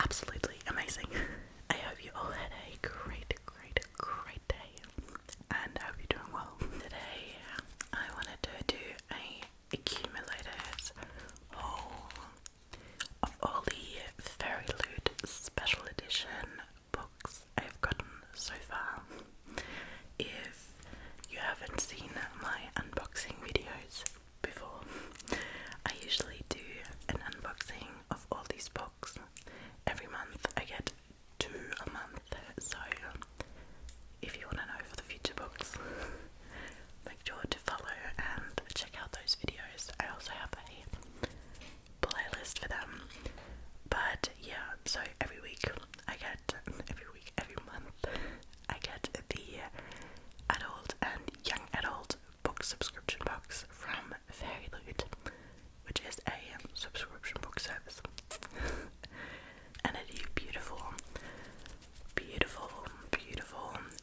absolutely amazing. I hope you all had a great day, and I hope you're doing well. Today, I wanted to do a accumulated haul of all the Fairyloot special edition books I've gotten so far. If you haven't seen my unboxing videos before, I usually do an unboxing of all these books. Every month I get 2 a month, so if you want to know for the future books, make sure to follow and check out those videos. I also have a playlist for them. But yeah, so every month I get the adult and young adult book subscription box from Fairyloot, which is a subscription book service. And I do beautiful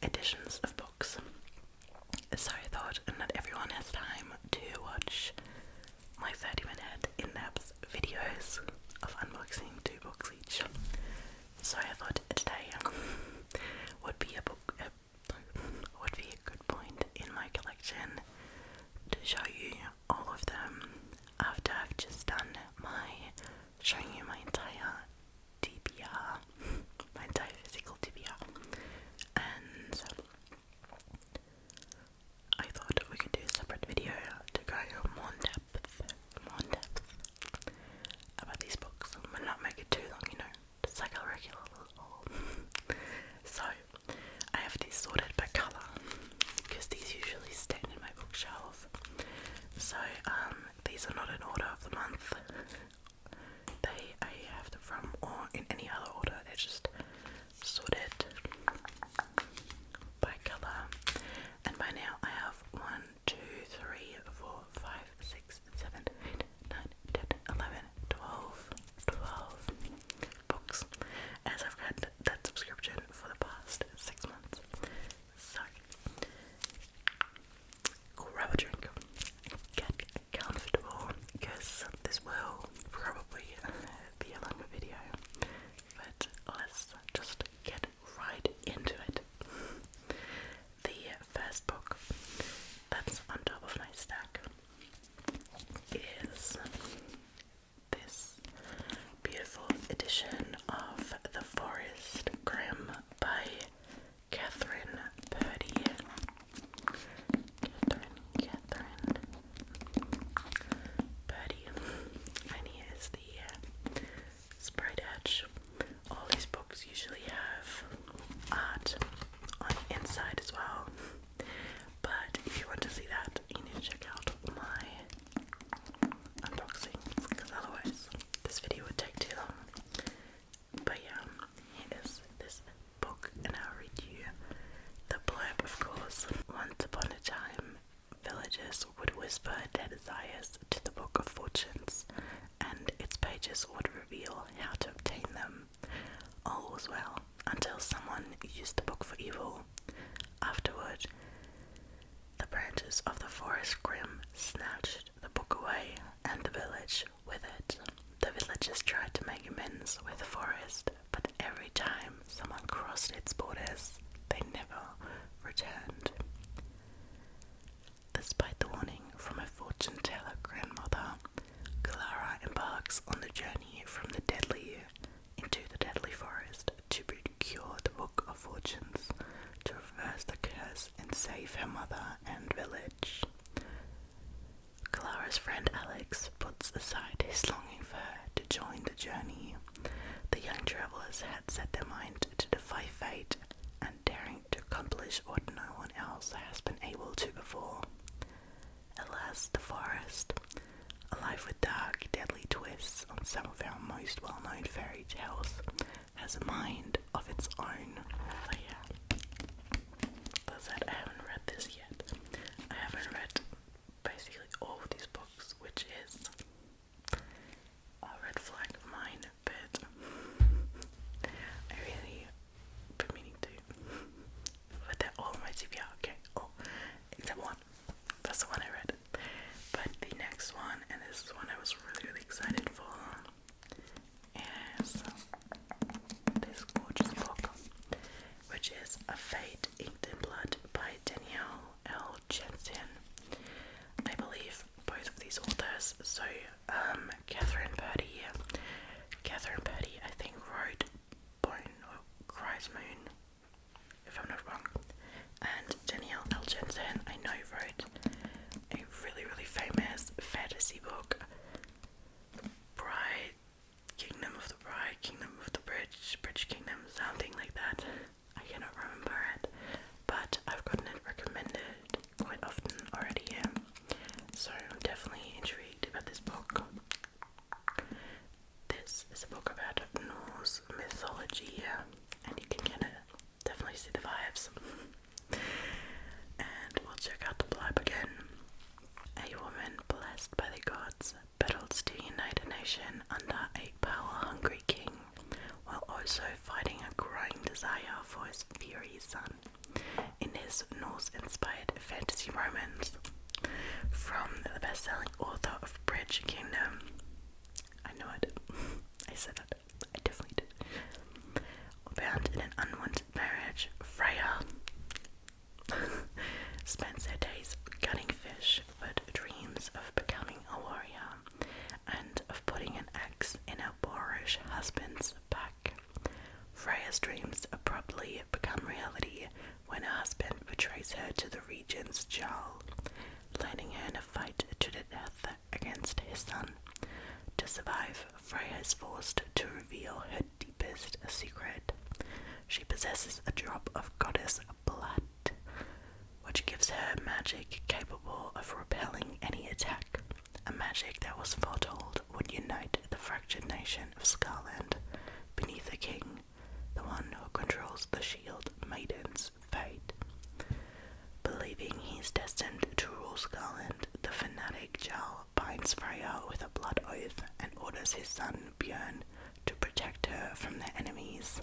editions of books. So I thought not everyone has time to watch my 30-minute in-depth videos of unboxing 2 books each. So I thought today would be a good point in my collection to show you all of them after I've just done showing you my entire TBR, my entire physical TBR, and I thought we could do a separate video to go more in depth about these books, but not make it too long, just like a regular little haul. So I have these sorted by colour because these usually stand in my bookshelf. So these are not in order of the month. I have them from, or in any other order. They're just sorted by colour. And by now I have 1, 2, 3, 4, 5, 6, 7, 8, 9, 10, 11, 12 books, as I've had that subscription for the past 6 months. So grab a drink, get comfortable, because this will probably be a longer video, but let's just get right into it. The first book that's on top of my stack is this beautiful edition of The Forest Grimm by Catherine Purdy. Catherine Purdy. And here's the spread edge. All these books usually have art on the inside as well, but if you want to see that, you need to check out my unboxing, because otherwise this video would take too long. But yeah, here is this book, and I'll read you the blurb, of course. Once upon a time, villagers would whisper their desires to the Book of Fortunes, and its pages would reveal how to obtain them. All was well, until someone used the book for evil. Afterward, the branches of the Forest Grimm snatched the book away, and the village with it. The villagers tried to make amends with the forest, but every time someone crossed its borders, they never returned. Despite the warning from a fortune-teller grandmother, Clara embarks on the journey from the deadly into the deadly forest to procure the Book of Fortunes, to reverse the curse and save her mother and village. Clara's friend Alex puts aside his longing for her to join the journey. The young travellers had set their mind to defy fate and daring to accomplish what no one else has been able to before. Alas, the forest, alive with dark, deadly twists on some of our most well-known fairy tales, has a mind of its own. But yeah, that's it. I haven't read this yet. I haven't read basically all of these books, which is a red flag of mine, but I really been meaning to. But they're all my TBR, okay, all except one. That's the one I read. But the next one, and this is one I was really excited for, is is a book about Norse mythology, and you can definitely see the vibes. And we'll check out the blurb again. A woman blessed by the gods battles to unite a nation under a power-hungry king, while also fighting a growing desire for his fiery son in his Norse-inspired fantasy romance. From the best-selling author of Bridge Kingdom. I know it. I said it. I definitely did. Bound in an unwanted marriage, Freya spends her days gutting fish, but dreams of becoming a warrior and of putting an axe in her boorish husband's back. Freya's dreams abruptly become reality when her husband betrays her to the region's Jarl, landing her in a fight to the death against his son. To survive, Freya is forced to reveal her deepest secret. She possesses a drop of goddess blood, which gives her magic capable of repelling any attack, a magic that was foretold would unite the fractured nation of Scarlet beneath a king, the one who controls the shield maiden's fate. Believing he is destined to rule Scarlet, the fanatic Jarl binds Freya with a blood oath and orders his son Björn to protect her from their enemies.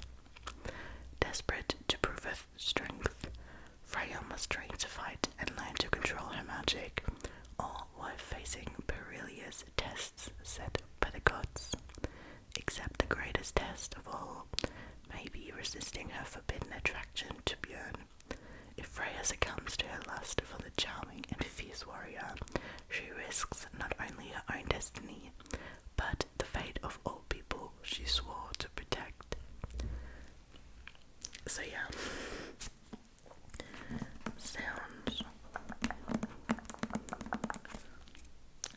Desperate to prove her strength, Freya must train to fight and learn to control her magic, all while facing perilous tests set by the gods. Except the greatest test of all may be resisting her forbidden attraction to Björn. If Freya succumbs to her lust for the charming and fierce warrior, she risks not only her own destiny, but the fate of all people she swore to protect. So yeah, sounds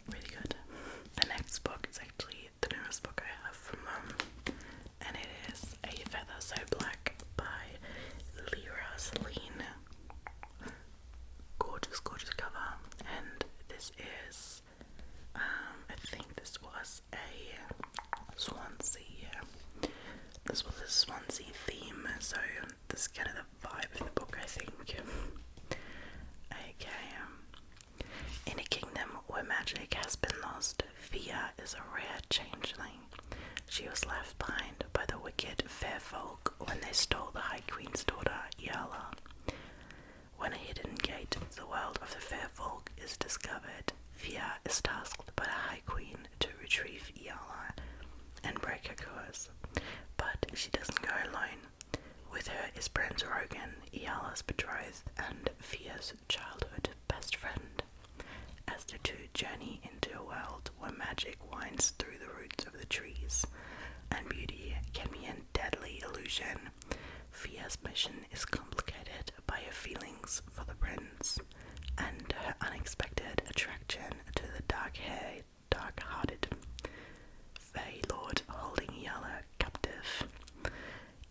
really good. The next book is actually the newest book I have from Mum, and it is A Feather So Black by Lyra Celine. Gorgeous, gorgeous cover, and this is, I think this was a Swansea. This was a Swansea theme, so this is kind of the vibe of the book, I think. Okay, in a kingdom where magic has been lost, Fia is a rare changeling. She was left behind by the wicked fair folk when they stole the High Queen's daughter, Iala. When a hidden gate to the world of the fair folk is discovered, Fia is tasked by the High Queen to retrieve Iala and break her curse. But she doesn't go alone. With her is Prince Rogan, Iala's betrothed and Fia's childhood best friend, as the two journey into a world where magic winds through the roots of the trees, and beauty can be a deadly illusion. Fia's mission is complicated by her feelings for the prince, and her unexpected attraction to the dark-haired, dark-hearted Fae Lord holding Iala captive.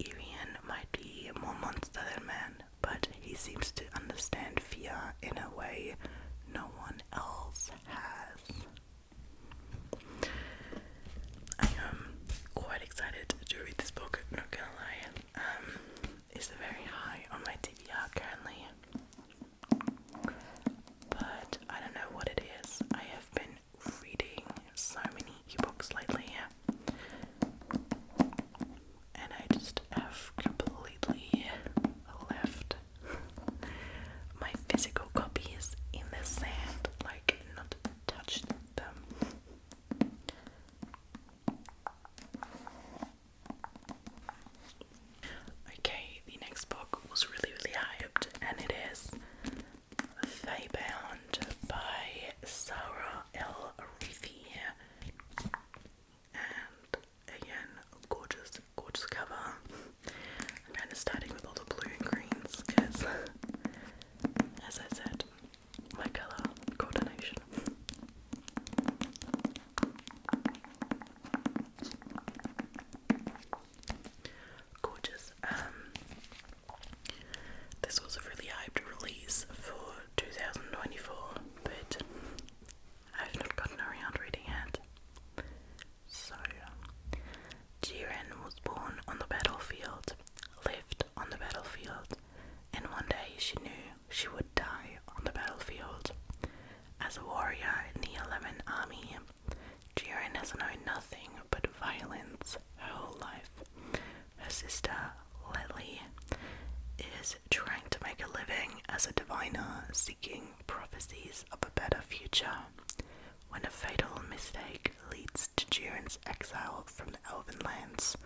Irian might be more monster than man, but he seems to understand Fia in a way no one else has. I am quite excited to read this book, not gonna lie. It's very high on my TBR currently, but I don't know what it is. I have been reading so many ebooks lately, and I just have completely left my physical copies in the sand, like not touched them. Okay, the next book was really hyped, and it is Fae Bound by Scarlet Alchemist. And again, gorgeous cover. I'm kind of starting with all the blue and greens because, as I said, my color coordination. Gorgeous. This was a really hyped release for 2024, but I've not gotten around reading it. So miner seeking prophecies of a better future when a fatal mistake leads to Jiren's exile from the Elven lands.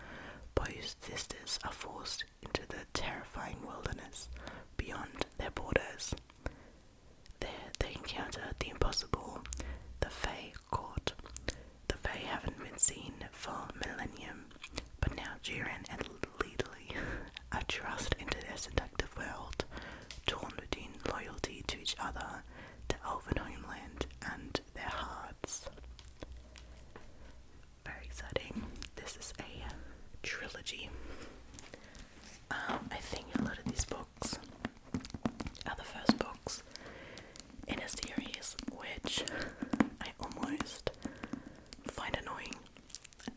Both sisters are forced into the terrifying wilderness beyond their borders. There they encounter the impossible, the Fae court. The Fae haven't been seen for millennium, but now Jiren and Ledley are thrust into their seductive world, torn between loyalty to each other, to Elven homeland, and their hearts. Very exciting. This is a trilogy. I think a lot of these books are the first books in a series which I almost find annoying,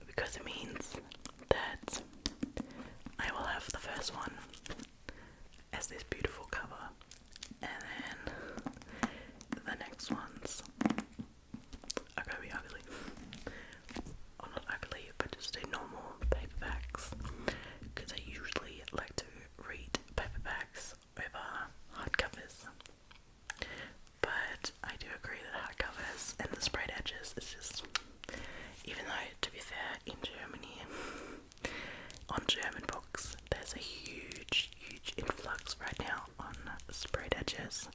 because it means that I will have the first one as this beautiful cover, and then the next ones are gonna be ugly. Or not ugly, but just in normal paperbacks, because I usually like to read paperbacks over hardcovers. But I do agree that hardcovers and the sprayed edges is just, even though, to be fair, in Germany, on German books, there's a huge influx right now on sprayed edges.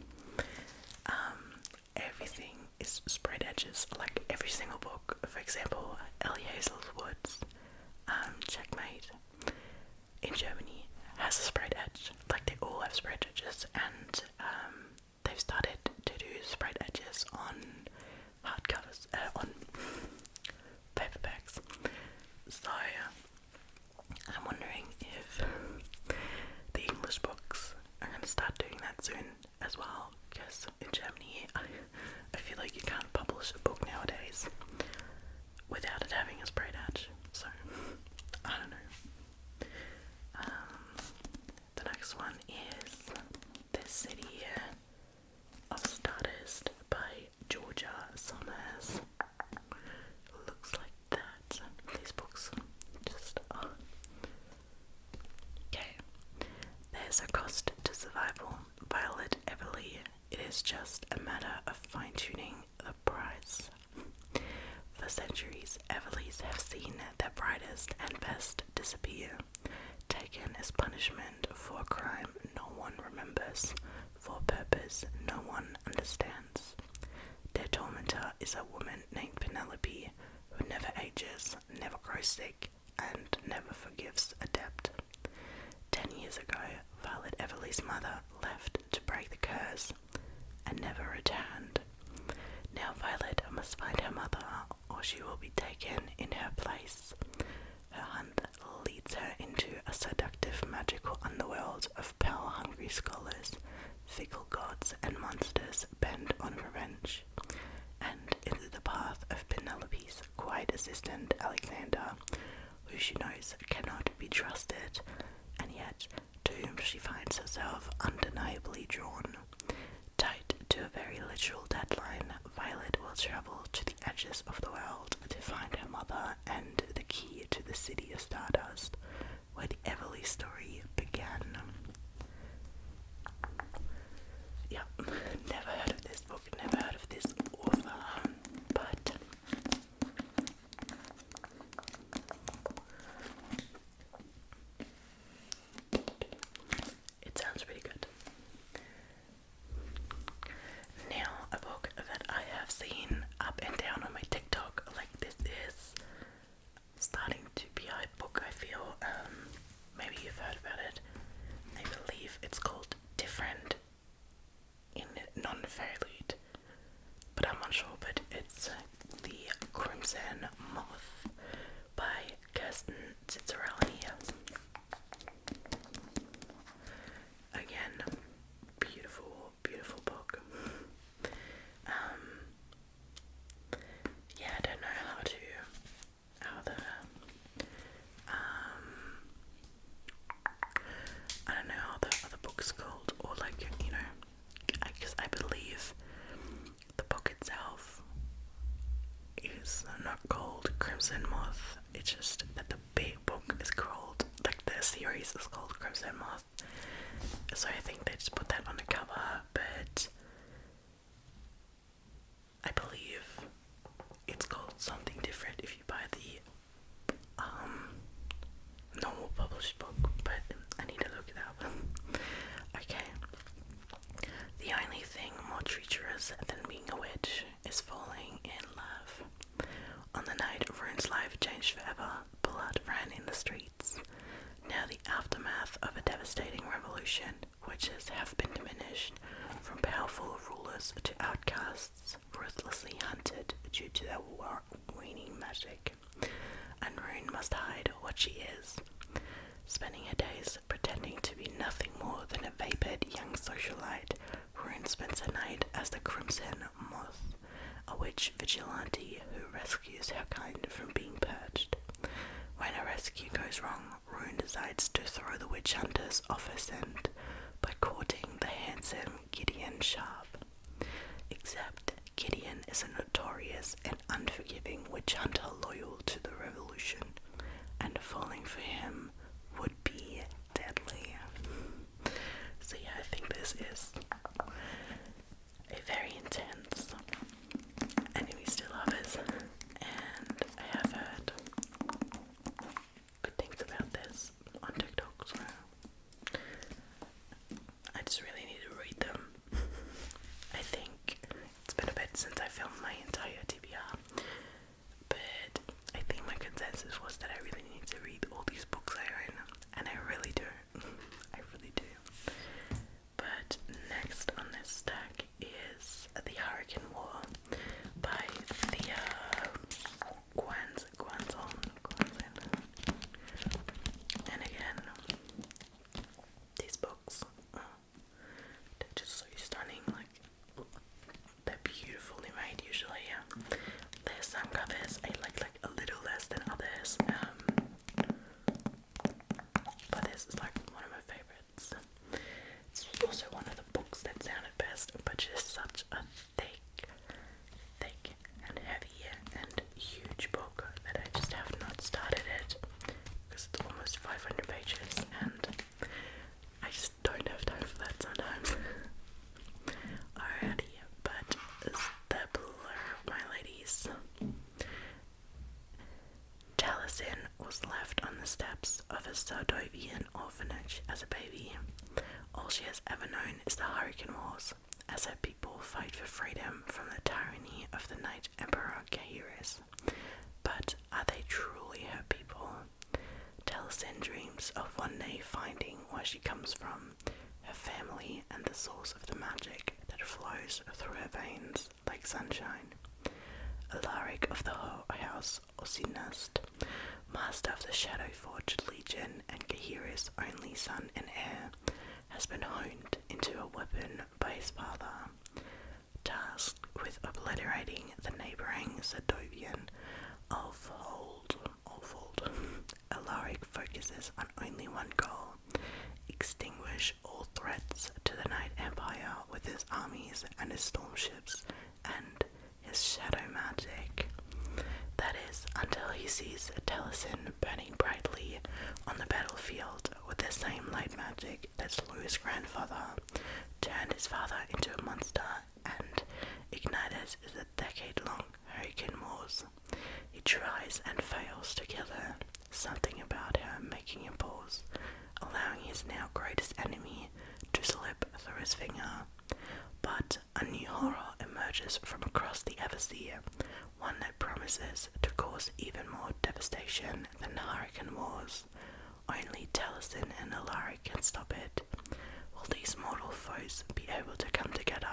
Everything is sprayed edges, like every single book. For example, Ellie Hazelwood's Checkmate in Germany has a sprayed edge. Like, they all have sprayed edges, and they've started to do sprayed edges on hardcovers, on paperbacks. So I'm wondering if the English books are going to start doing that soon as well, because in Germany I feel like you can't publish a book nowadays without it having a sprayed edge. So I don't know. The next one is The City of Stardust by Georgia Summers. Looks like that. These books just are. Okay. There's a cost to survival. Violet Everly. It is just a matter of fine-tuning the price. For centuries, Everlys have seen their brightest and best disappear, taken as punishment for a crime no one remembers, for a purpose no one understands. Their tormentor is a woman named Penelope, who never ages, never grows sick, and never forgives a debt. 10 years ago, Violet Everly's mother left to break the curse and never returned. Now Violet must find her mother, or she will be taken in her place. Her hunt leads her into a seductive magical underworld of power-hungry scholars, fickle gods and monsters bent on revenge, and into the path of Penelope's quiet assistant Alexander, who she knows cannot be trusted, and yet to whom she finds herself undeniably drawn. Tied to a very literal deadline, Violet will travel to the edges of the world to find her mother and the key to the City of Stardust, where the Everly story began. Yep, never heard of this book, never heard of this author, but it sounds pretty good. Now, a book that I have seen up and down on my TikTok, like, this is starting to be a hype book, I feel. Maybe you've heard about it. I believe it's called Different in non-Fairyloot, but I'm unsure, but it's the Crimson Moth by Kirsten Cicerelli. Again, beautiful, beautiful book. Yeah, I don't know I don't know how the other book's called, or, like, you know, because I believe the book itself is not called Crimson Moth. It's just that the big book is called, like, the series is called Crimson Moth. So I think they just put that on the cover, but worse than being a witch is falling in love. On the night Rune's life changed forever, blood ran in the streets. Now the aftermath of a devastating revolution, witches have been diminished, from powerful rulers to outcasts, ruthlessly hunted due to their waning magic. And Rune must hide what she is. Spending her days pretending to be nothing more than a vapid young socialite, Rune spends her night as the Crimson Moth, a witch vigilante who rescues her kind from being purged. When a rescue goes wrong, Rune decides to throw the witch hunters off her scent by courting the handsome Gideon Sharp. Except Gideon is a notorious and unforgiving witch hunter loyal to the revolution, and falling for him would be deadly. So yeah, I think this is a very intense enemies to lovers, and I have heard good things about this on TikTok, so I just really need to read them. I think it's been a bit since I filmed my entire TBR, but I think my consensus was that I really need to read all these books I own, and I really do. I really do. But next on this stack is The Hurricane War by Thea Guanzon. And again, these books, they're just so stunning. Like, they're beautifully made usually. There's some covers I like a little less than others, but this is like one of my favorites. It's also one of the books that sounded best, but just such a thick and heavy and huge book that I just have not started it because it's almost 500 pages and I just don't have time for that sometimes. Alrighty, but the blur, my ladies. Taliesin was left on the steps of a Sardovian orphanage as a baby. All she has ever known is the Hurricane Wars, as her people fight for freedom from the tyranny of the Night Emperor Gaheris. But are they truly her people? Taliesin dreams of one day finding where she comes from, her family, and the source of the magic that flows through her veins like sunshine. Alaric of the House Osinust, master of the Shadow-Forged Legion and Gaheris' only son and heir, has been honed into a weapon by his father. Tasked with obliterating the neighbouring Sardovian Alfold, Alaric focuses on only one goal: extinguish all threats to the Night Empire with his armies and his storm ships and his shadow magic. That is, until he sees Taliesin burning brightly on the battlefield with the same light magic that slew his grandfather, turned his father into a monster, and ignited the decade-long Hurricane Wars. He tries and fails to kill her, something about her making him pause, allowing his now greatest enemy to slip through his finger. But a new horror emerges from across the Eversea, one that promises to cause even more devastation than the Hurricane Wars. Only Taliesin and Alaric can stop it. Will these mortal foes be able to come together,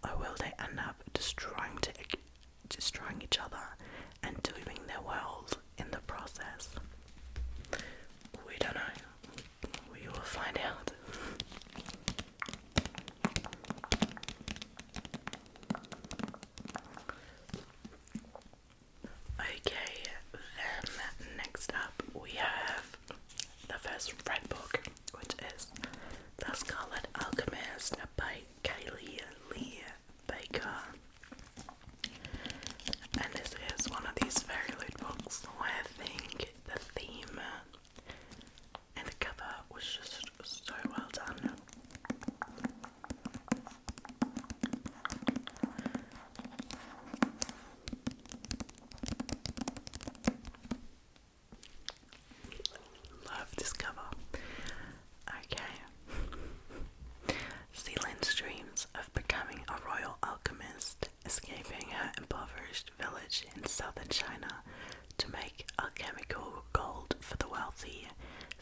or will they end up destroying each other and dooming their world in the process? We don't know. We will find out. Okay, then next up we have the first red book, which is The Scarlet Alchemist by Kaylee Lee Baker. And this is one of these Fairyloot books where I think the theme and the cover was just so well done. Love this cover.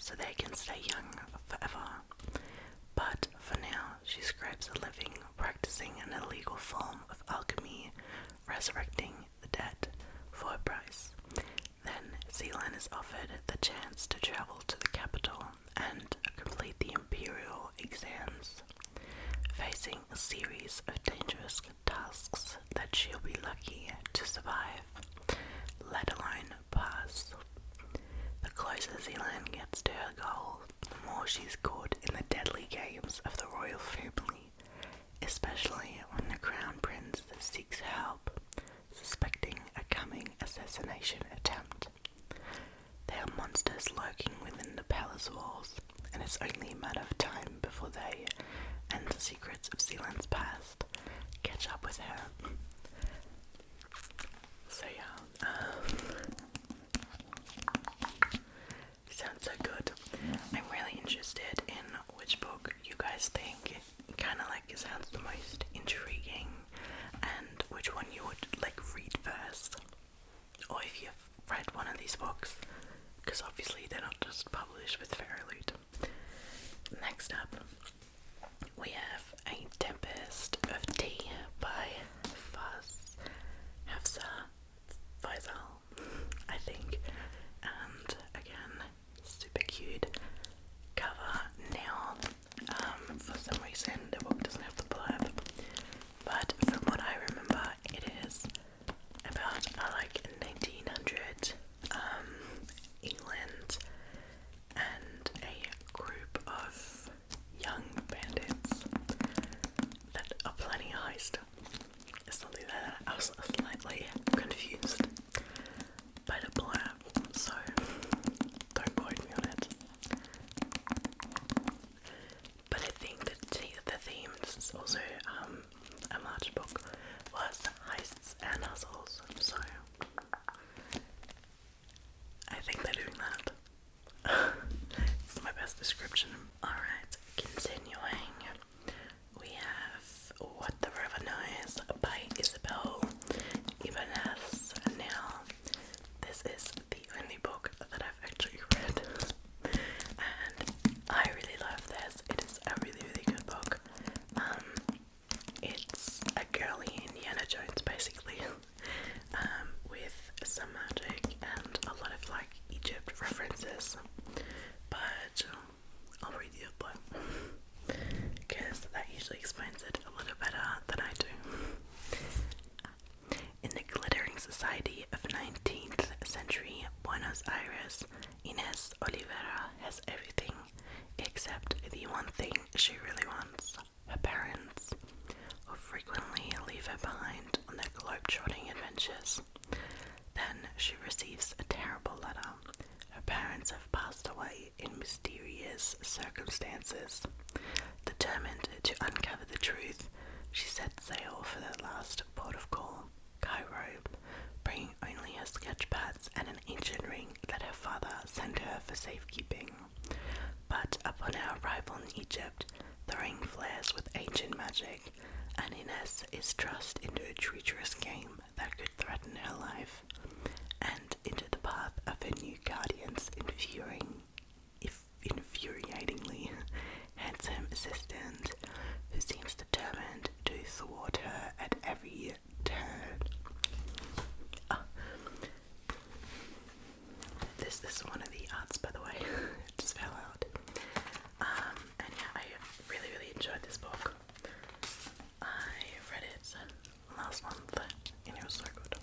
so they can stay young forever. But for now, she scrapes a living practicing an illegal form of alchemy, resurrecting the dead for a price. Then Zealand is offered the chance to travel to the capital and complete the imperial exams, facing a series of dangerous tasks that she'll be lucky to survive, let alone pass. The closer Zealand gets to her goal, the more she's caught in the deadly games of the royal family, especially when the crown prince seeks help, suspecting a coming assassination attempt. There are monsters lurking within the palace walls, and it's only a matter of time before they, and the secrets of Zealand's past, catch up with her. So yeah, sounds so good. I'm really interested in which book you guys think kind of like sounds the most intriguing, and which one you would like read first, or if you've read one of these books, because obviously they're not just published with Fairyloot. Next up, we have A Tempest of Tea by Faisal, I think, and again, super cute cover. Now, for some reason the book doesn't have the blurb, but from what I remember, it is about like 1900 England, and a group of young bandits that are planning a heist. Something that I was slightly confused by the blurb, so don't quote me on it. But I think that the theme, this is also a March book, was heists and hustles, so I think they're doing that. It's my best description. Alright, continuing, we have What the River Noise by Isabel Ibanez. Now, this is the only book that I've actually read, and I really love this. It is a really, really good book. It's a girly Indiana Jones, basically, with some magic and a lot of like Egypt references, but I'll read the outline because that usually explains it a little better than I do. In the glittering society of 19th century Buenos Aires, Inés Olivera has everything except the one thing she really wants: her parents, who frequently leave her behind on their globe-trotting adventures. Then she receives a terrible letter. Her parents have passed away in mysterious circumstances. Determined to uncover the truth, she sets sail for the last port of call, Cairo, bringing only her sketchpads and an ancient ring that her father sent her for safekeeping. But upon her arrival in Egypt, the ring flares with ancient magic, and Inés is thrust into a treacherous game that could threaten her life, and into the path of her new guardian's infuriatingly handsome assistant, who seems determined to thwart her at every turn. This is one of the arts, by the way. It just fell out. And yeah, I really, really enjoyed this book. I read it last month, and it was so good.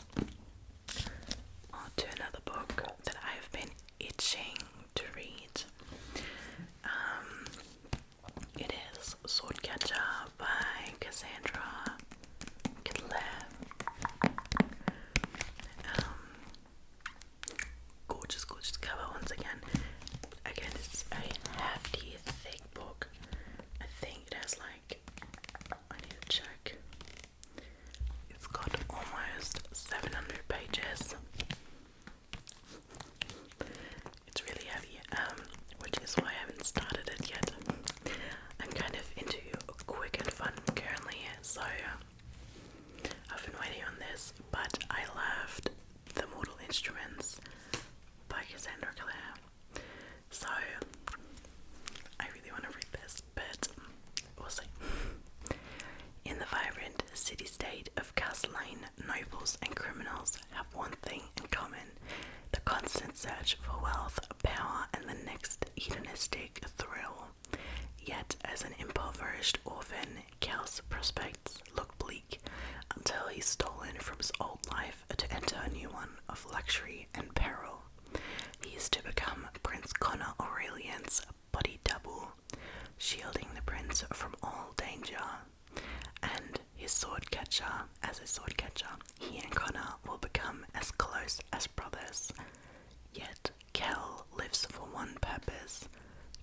purpose: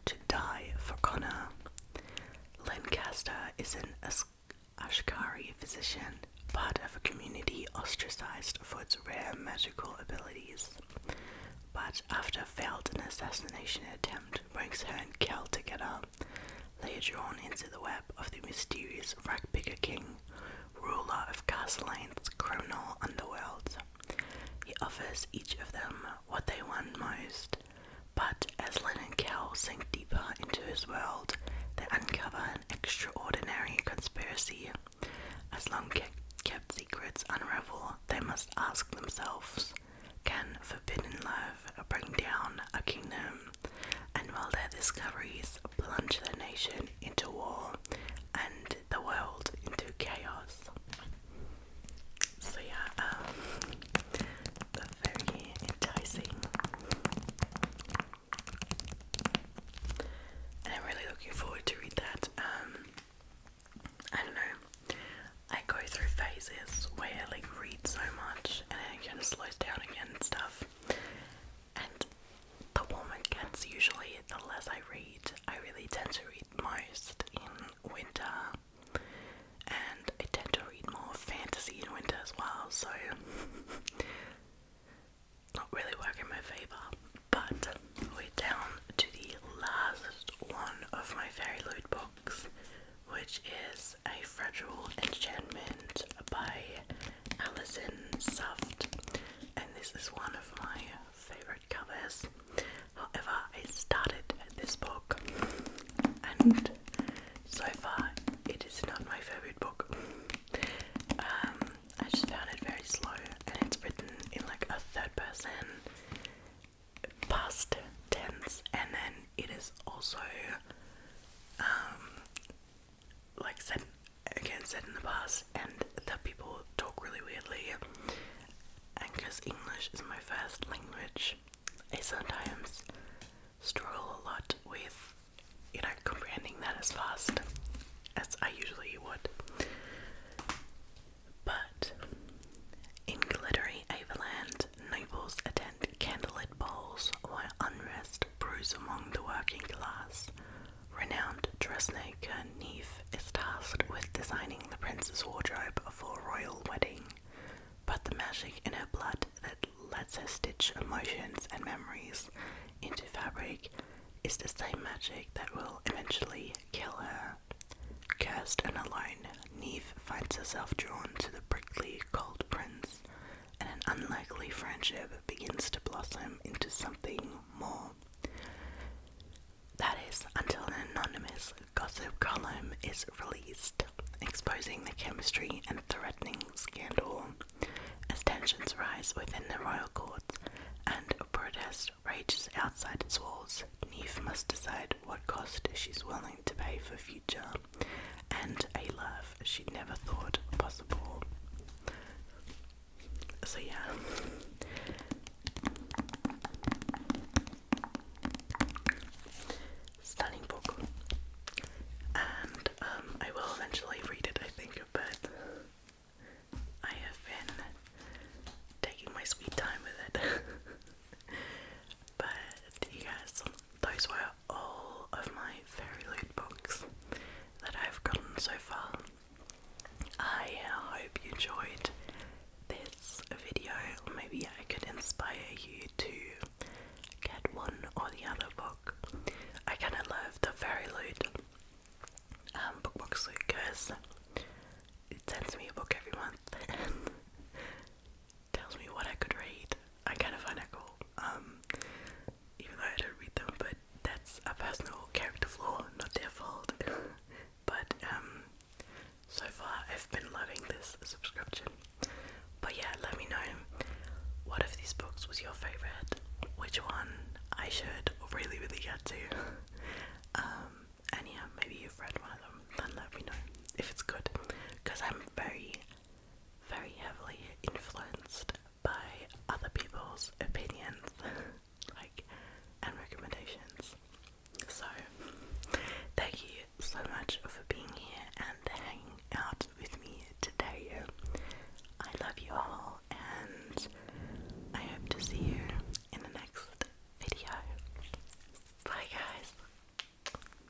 to die for Connor. Lancaster is an Ashkari physician, part of a community ostracized for its rare magical abilities. But after a failed assassination attempt brings her and Kel together, they are drawn into the web of the mysterious Ragpicker King, ruler of Castle Lane's criminal underworld. He offers each of them what they want most, but as Lynn and Kel sink deeper into his world, they uncover an extraordinary conspiracy. As long-kept secrets unravel, they must ask themselves, can forbidden love bring down a kingdom? And will their discoveries plunge the nation into war and the world into chaos? So yeah, very enticing. And I'm really looking forward to read that. I don't know, I go through phases where I like read so much and then it kind of slows down again and stuff. And the warmer it gets usually, the less I read. I really tend to read most in winter, and I tend to read more fantasy in winter as well, so not really work in my favour. But we're down to the last one of my Fairyloot books, which is a Fragile Enchantment by Alison Suft, and this is one of my favourite covers. However, I started this book and so far it is not my favourite book. I just found it very slow, and it's written in like a third person past tense, and then it is also like set in the past, and the people talk really weirdly, and because English is my first language, I sometimes struggle a lot with, comprehending that as fast as I usually would. But in glittery Averland, nobles attend candlelit balls while unrest brews among the working class. Renowned dressmaker Neve is tasked with designing the prince's wardrobe for a royal wedding, but the magic in her blood that lets her stitch emotions and memories into fabric is the same magic that will eventually kill her. Cursed and alone, Neve finds herself drawn to the prickly, cold prince, and an unlikely friendship begins to blossom into something more. That is until an anonymous gossip column is released, exposing the chemistry and threatening scandal. As tensions rise within the royal courts and a protest rages outside its walls, Neve must decide what cost she's willing to pay for future and a love she never thought possible. So yeah. Stunning book. And I will eventually read it, I think, but I have been taking my sweet time with it. But you guys, those were all of my Fairyloot books that I've gotten so far. I hope you enjoyed this video. Maybe I could inspire you to get one or the other book. I kind of love the Fairyloot bookbox because it sends me a book every month and tells me what I could read. I kind of find it cool, even though I don't read them, but that's a personal character flaw, not their fault. But so far I've been loving this subscription. But yeah, let me know what of these books was your favourite, which one I should really get to. And yeah, maybe you've read one of them, then let me know if it's good, because I'm very heavily influenced by other people's opinions and recommendations. So thank you so much for being here and hanging out with me today. I love you all, and I hope to see